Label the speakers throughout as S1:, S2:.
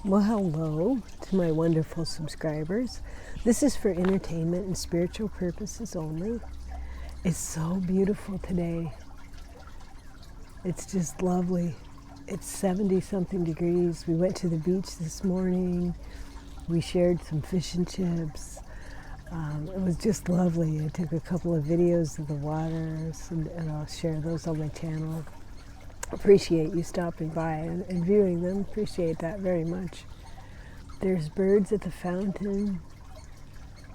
S1: Well, hello to my wonderful subscribers. This is for entertainment and spiritual purposes only. It's so beautiful today. It's just lovely. It's 70 something degrees. We went to the beach this morning. We shared some fish and chips. It was just lovely. I took a couple of videos of the waters and I'll share those on my channel. Appreciate you stopping by and viewing them. Appreciate that very much. There's birds at the fountain.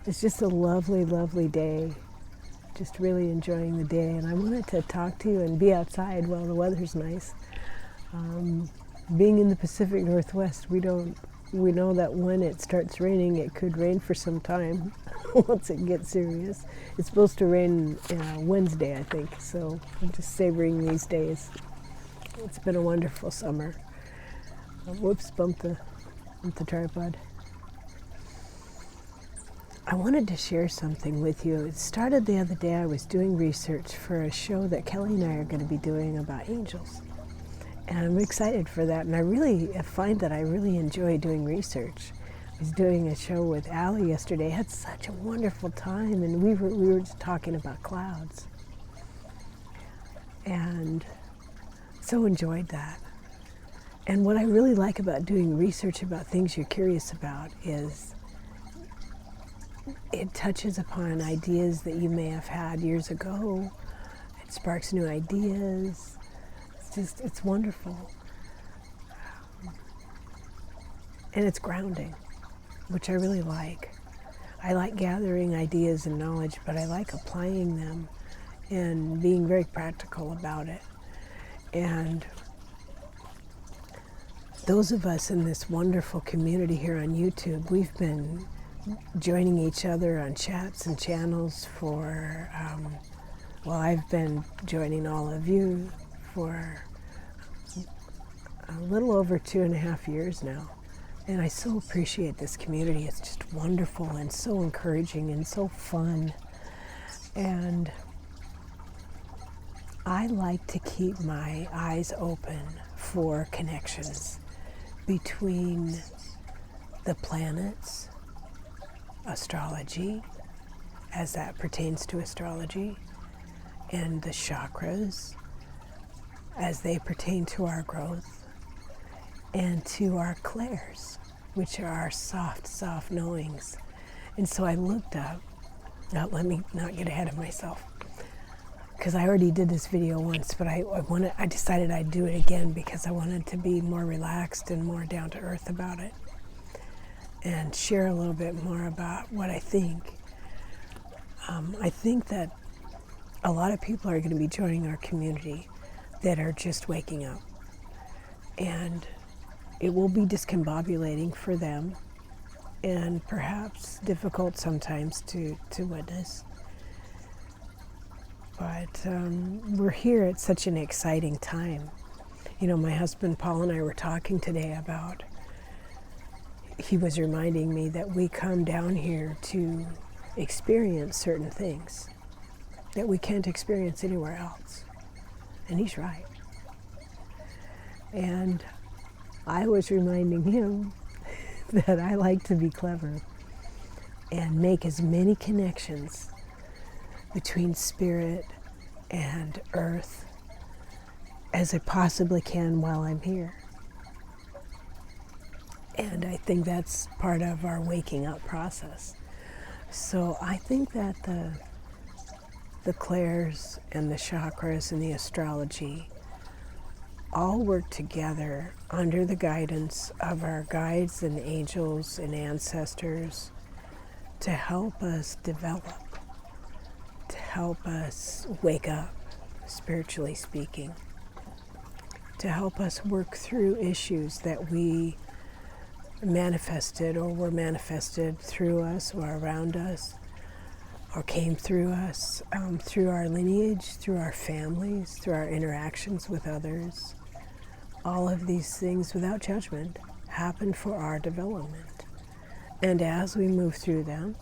S1: It's just a lovely, lovely day. Just really enjoying the day. And I wanted to talk to you and be outside while the weather's nice. Being in the Pacific Northwest, we know that when it starts raining, it could rain for some time once it gets serious. It's supposed to rain Wednesday, I think. So I'm just savoring these days. It's been a wonderful summer. Whoops, bumped the tripod. I wanted to share something with you. It started the other day. I was doing research for a show that Kelly and I are going to be doing about angels. And I'm excited for that. And I find that I really enjoy doing research. I was doing a show with Allie yesterday. I had such a wonderful time. And we were just talking about clouds. And so enjoyed that. And what I really like about doing research about things you're curious about is it touches upon ideas that you may have had years ago. It sparks new ideas. It's wonderful. And it's grounding, which I really like. I like gathering ideas and knowledge, but I like applying them and being very practical about it. And those of us in this wonderful community here on YouTube, we've been joining each other on chats and channels for, I've been joining all of you for a little over 2.5 years now. And I so appreciate this community. It's just wonderful and so encouraging and so fun. And I like to keep my eyes open for connections between the planets, astrology, as that pertains to astrology, and the chakras, as they pertain to our growth, and to our clairs, which are our soft knowings. And so I looked up, now let me not get ahead of myself, because I already did this video once, but I decided I'd do it again because I wanted to be more relaxed and more down to earth about it and share a little bit more about what I think. I think that a lot of people are going to be joining our community that are just waking up, and it will be discombobulating for them and perhaps difficult sometimes to witness. But we're here at such an exciting time. You know, my husband Paul and I were talking today about, he was reminding me that we come down here to experience certain things that we can't experience anywhere else. And he's right. And I was reminding him that I like to be clever and make as many connections between spirit and earth as I possibly can while I'm here. And I think that's part of our waking up process. So I think that the clairs and the chakras and the astrology all work together under the guidance of our guides and angels and ancestors to help us develop, to help us wake up, spiritually speaking, to help us work through issues that we manifested or were manifested through us or around us or came through us, through our lineage, through our families, through our interactions with others. All of these things, without judgment, happen for our development. And as we move through them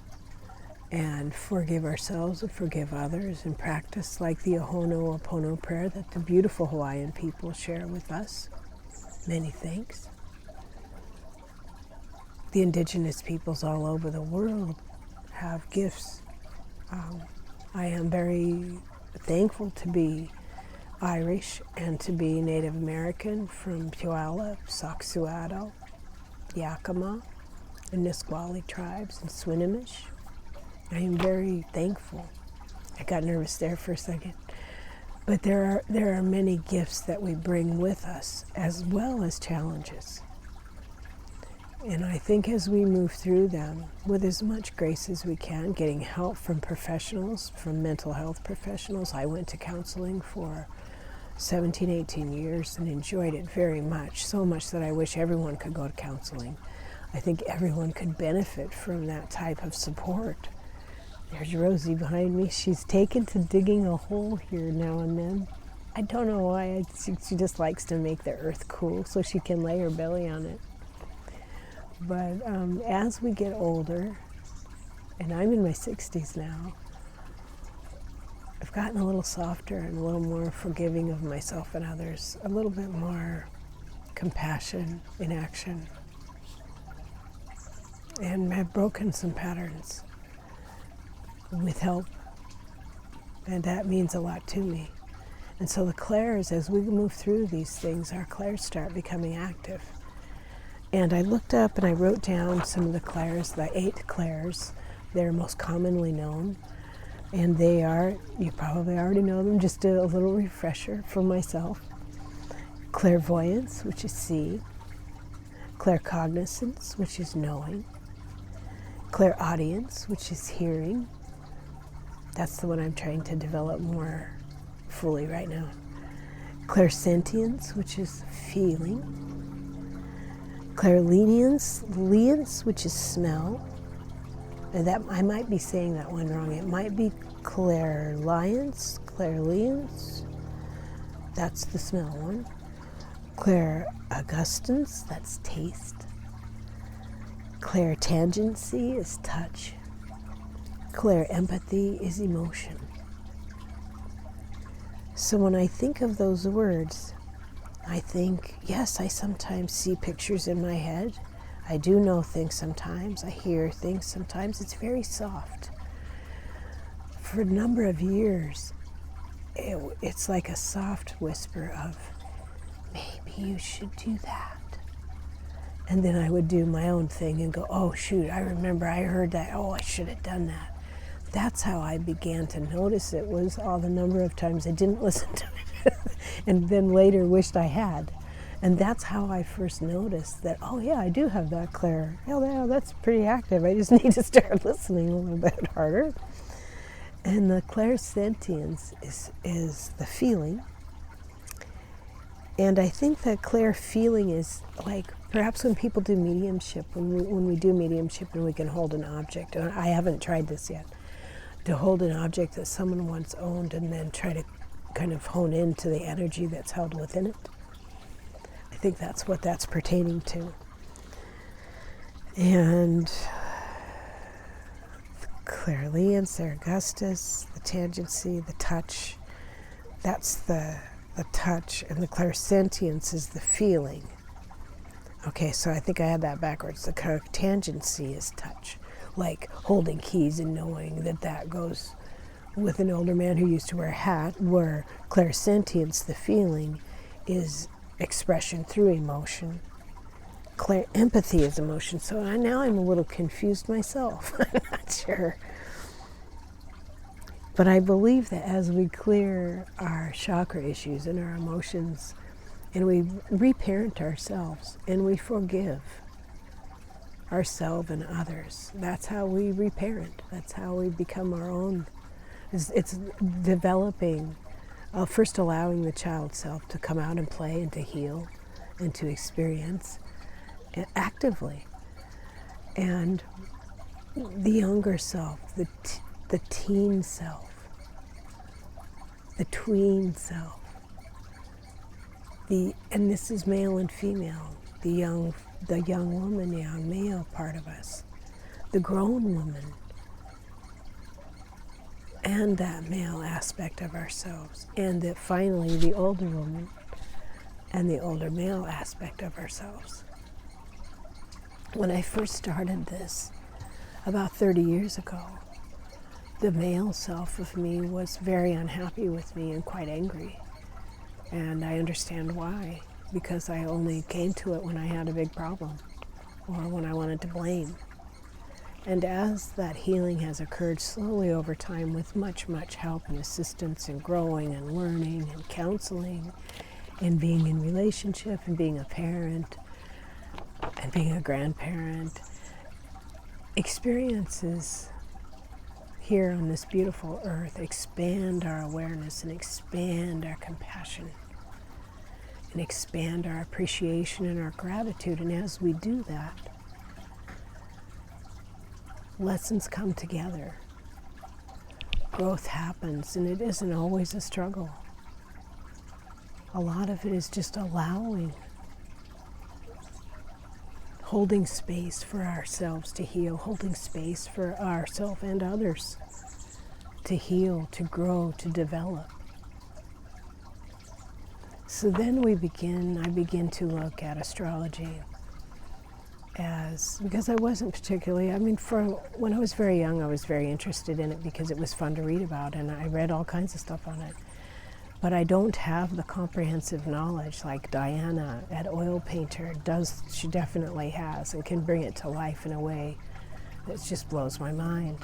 S1: and forgive ourselves and forgive others and practice like the Ho'oponopono prayer that the beautiful Hawaiian people share with us, many thanks, the indigenous peoples all over the world have gifts. I am very thankful to be Irish and to be Native American from Puyallup, Saxuado, Yakima, and Nisqually tribes, and Swinomish. I am very thankful. I got nervous there for a second. But there are many gifts that we bring with us, as well as challenges. And I think as we move through them with as much grace as we can, getting help from professionals, from mental health professionals. I went to counseling for 17, 18 years and enjoyed it very much, so much that I wish everyone could go to counseling. I think everyone could benefit from that type of support. There's Rosie behind me. She's taken to digging a hole here now and then. I don't know why. She just likes to make the earth cool so she can lay her belly on it. But as we get older, and I'm in my 60s now, I've gotten a little softer and a little more forgiving of myself and others, a little bit more compassion in action. And I've broken some patterns with help, and that means a lot to me. And so the clairs, as we move through these things, our clairs start becoming active. And I looked up and I wrote down some of the clairs, the 8 clairs. They're most commonly known. And they are, you probably already know them, just a little refresher for myself. Clairvoyance, which is see. Claircognizance, which is knowing. Clairaudience, which is hearing. That's the one I'm trying to develop more fully right now. Clairsentience, which is feeling. Clairlenience, which is smell. And that I might be saying that one wrong. It might be clairliance, that's the smell one. Clairaugustance, that's taste. Clairtangency is touch. Clairempathy is emotion. So when I think of those words, I think, yes, I sometimes see pictures in my head. I do know things sometimes. I hear things sometimes. It's very soft. For a number of years, it's like a soft whisper of, maybe you should do that. And then I would do my own thing and go, oh, shoot, I remember I heard that. Oh, I should have done that. That's how I began to notice it, was all the number of times I didn't listen to it and then later wished I had. And that's how I first noticed that, oh yeah, I do have that clair. Yeah, that's pretty active. I just need to start listening a little bit harder. And the clairsentience is the feeling. And I think that clair feeling is like, perhaps when people do mediumship, when we do mediumship and we can hold an object, and I haven't tried this yet, to hold an object that someone once owned and then try to kind of hone into the energy that's held within it. I think that's what that's pertaining to. And clairliance, Augustus, the tangency, the touch, that's the touch, and the clairsentience is the feeling. Okay, so I think I had that backwards. The clairtangency is touch, like holding keys and knowing that goes with an older man who used to wear a hat, where clairsentience, the feeling, is expression through emotion. Clairempathy is emotion. So now I'm a little confused myself. I'm not sure. But I believe that as we clear our chakra issues and our emotions, and we reparent ourselves, and we forgive ourselves and others, that's how we reparent. That's how we become our own. It's developing, first allowing the child self to come out and play and to heal and to experience actively. And the younger self, the teen self, the tween self, and this is male and female, the young woman, young male part of us, the grown woman, and that male aspect of ourselves, and finally the older woman and the older male aspect of ourselves. When I first started this about 30 years ago, the male self of me was very unhappy with me and quite angry. And I understand why, because I only came to it when I had a big problem or when I wanted to blame. And as that healing has occurred slowly over time with much, much help and assistance and growing and learning and counseling and being in relationship and being a parent and being a grandparent, experiences here on this beautiful earth expand our awareness and expand our compassion and expand our appreciation and our gratitude. And as we do that, lessons come together. Growth happens, and it isn't always a struggle. A lot of it is just allowing, holding space for ourselves to heal, holding space for ourselves and others to heal, to grow, to develop. So then I begin to look at astrology because I wasn't particularly, when I was very young, I was very interested in it because it was fun to read about, and I read all kinds of stuff on it. But I don't have the comprehensive knowledge like Diana at Oil Painter does. She definitely has and can bring it to life in a way that just blows my mind.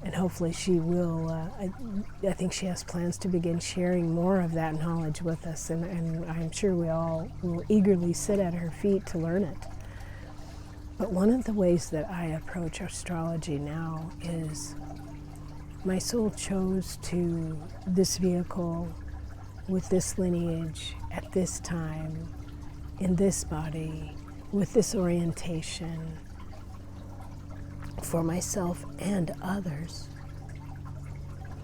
S1: And hopefully she will, I think she has plans to begin sharing more of that knowledge with us, and I'm sure we all will eagerly sit at her feet to learn it. But one of the ways that I approach astrology now is my soul chose this vehicle with this lineage at this time, in this body, with this orientation for myself and others.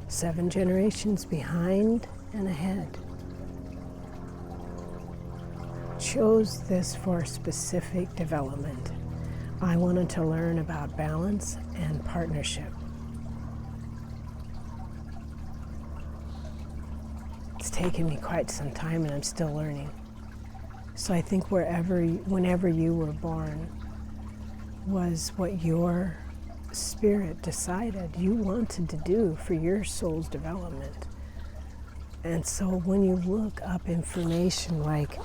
S1: 7 generations behind and ahead. Chose this for a specific development. I wanted to learn about balance and partnership. It's taken me quite some time and I'm still learning. So I think whenever you were born was what your spirit decided you wanted to do for your soul's development. And so when you look up information like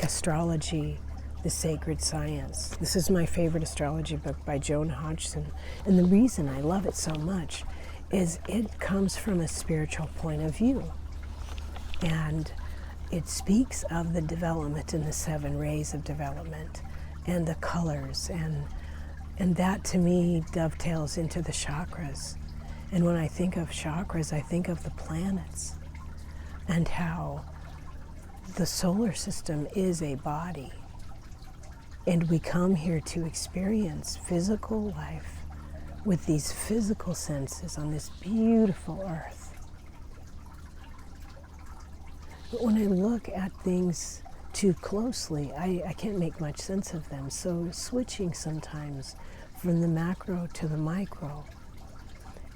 S1: astrology, the sacred science, this is my favorite astrology book by Joan Hodgson, and the reason I love it so much is it comes from a spiritual point of view. And it speaks of the development in the 7 rays of development and the colors, and that to me dovetails into the chakras. And when I think of chakras, I think of the planets and how the solar system is a body. And we come here to experience physical life with these physical senses on this beautiful earth. But when I look at things too closely, I can't make much sense of them. So switching sometimes from the macro to the micro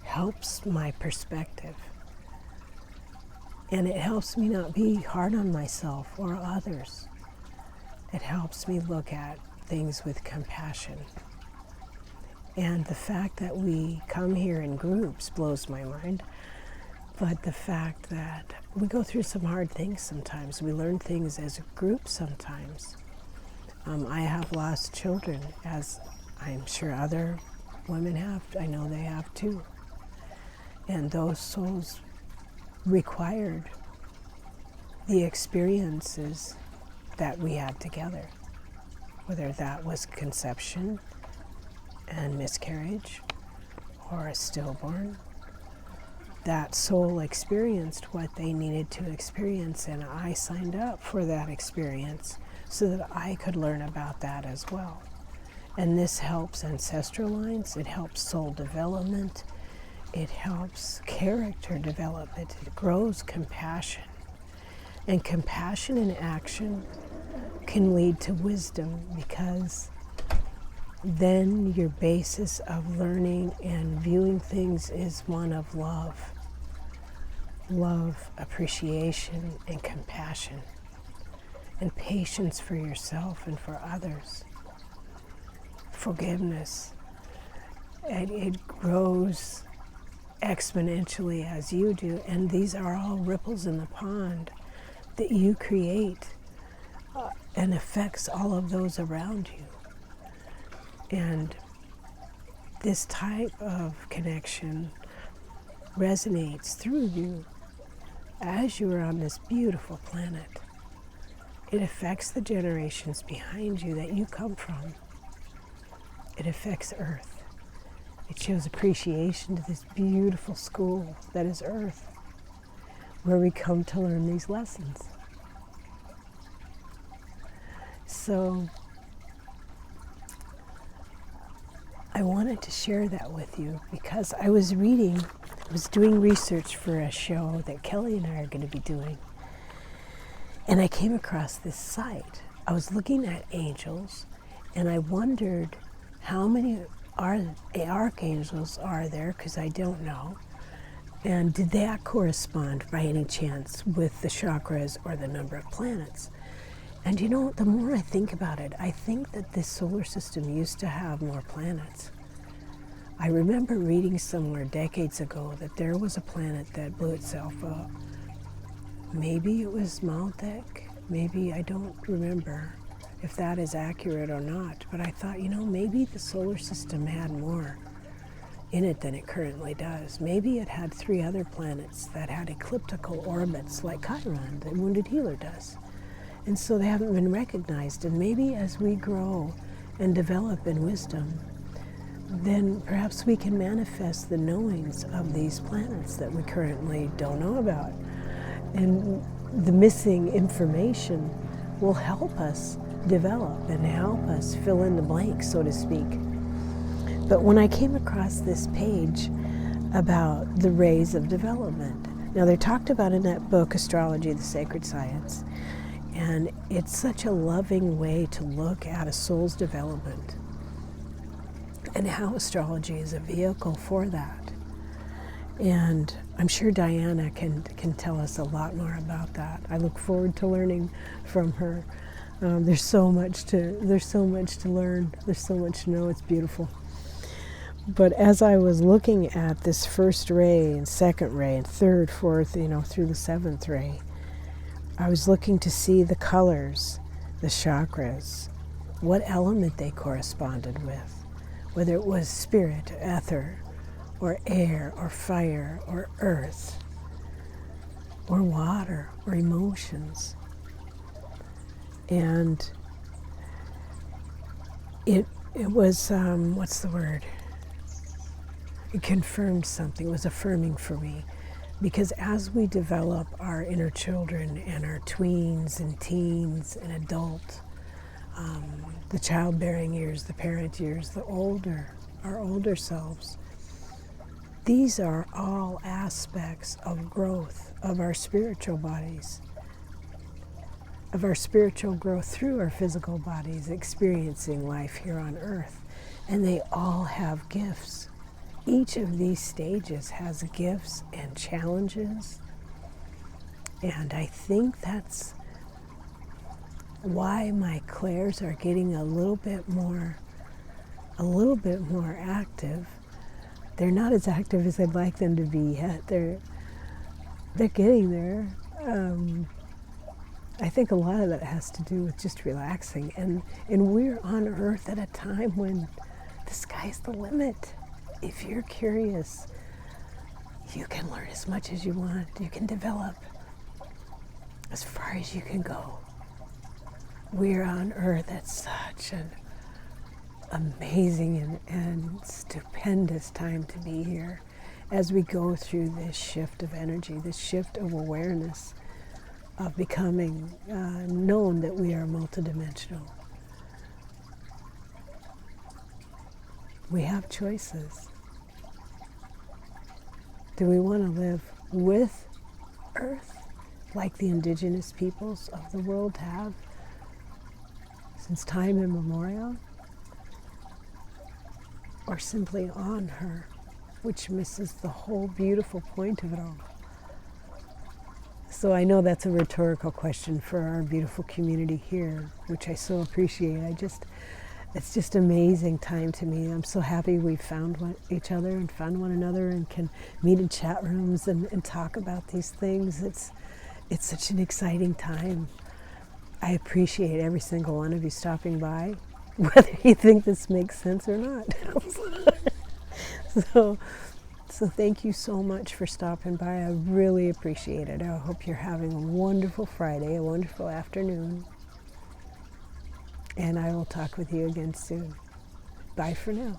S1: helps my perspective. And it helps me not be hard on myself or others. It helps me look at things with compassion. And the fact that we come here in groups blows my mind. But the fact that we go through some hard things sometimes. We learn things as a group sometimes. I have lost children, as I'm sure other women have. I know they have too. And those souls required the experiences that we had together, whether that was conception and miscarriage or a stillborn. That soul experienced what they needed to experience, and I signed up for that experience so that I could learn about that as well. And this helps ancestral lines, it helps soul development, it helps character development, it grows compassion. And compassion in action can lead to wisdom, because then your basis of learning and viewing things is one of love. Love, appreciation, and compassion, and patience for yourself and for others. forgiveness. It grows exponentially as you do, and these are all ripples in the pond that you create and affects all of those around you. And this type of connection resonates through you as you are on this beautiful planet. It affects the generations behind you that you come from. It affects Earth. It shows appreciation to this beautiful school that is Earth, where we come to learn these lessons. So I wanted to share that with you because I was doing research for a show that Kelly and I are going to be doing. And I came across this site. I was looking at angels, and I wondered how many archangels are there, because I don't know. And did that correspond by any chance with the chakras or the number of planets? And you know, the more I think about it, I think that this solar system used to have more planets. I remember reading somewhere decades ago that there was a planet that blew itself up. Maybe it was Maldek, maybe, I don't remember if that is accurate or not, but I thought, you know, maybe the solar system had more in it than it currently does. Maybe it had 3 other planets that had ecliptical orbits like Chiron, the Wounded Healer does. And so they haven't been recognized. And maybe as we grow and develop in wisdom, then perhaps we can manifest the knowings of these planets that we currently don't know about. And the missing information will help us develop and help us fill in the blanks, so to speak. But when I came across this page about the rays of development, now they're talked about in that book, Astrology, the Sacred Science. And it's such a loving way to look at a soul's development and how astrology is a vehicle for that. And I'm sure Diana can tell us a lot more about that. I look forward to learning from her. There's so much to learn. There's so much to know. It's beautiful. But as I was looking at this first ray and second ray and third, fourth, through the 7th ray, I was looking to see the colors, the chakras, what element they corresponded with, whether it was spirit, ether, or air, or fire, or earth, or water, or emotions. And it was, what's the word? It confirmed something, it was affirming for me. Because as we develop our inner children and our tweens and teens and adult, the childbearing years, the parent years, our older selves, these are all aspects of growth of our spiritual bodies, of our spiritual growth through our physical bodies, experiencing life here on earth. And they all have gifts. Each of these stages has gifts and challenges, and I think that's why my clairs are getting a little bit more active. They're not as active as I'd like them to be yet. They're getting there. I think a lot of that has to do with just relaxing, and we're on Earth at a time when the sky's the limit. If you're curious, you can learn as much as you want. You can develop as far as you can go. We're on Earth at such an amazing and stupendous time to be here as we go through this shift of energy, this shift of awareness, of becoming known that we are multidimensional. We have choices. Do we want to live with Earth like the indigenous peoples of the world have since time immemorial? Or simply on her, which misses the whole beautiful point of it all? So I know that's a rhetorical question for our beautiful community here, which I so appreciate. it's just amazing time to me. I'm so happy we found each other and found one another and can meet in chat rooms and talk about these things. It's such an exciting time. I appreciate every single one of you stopping by, whether you think this makes sense or not. So thank you so much for stopping by. I really appreciate it. I hope you're having a wonderful Friday, a wonderful afternoon. And I will talk with you again soon. Bye for now.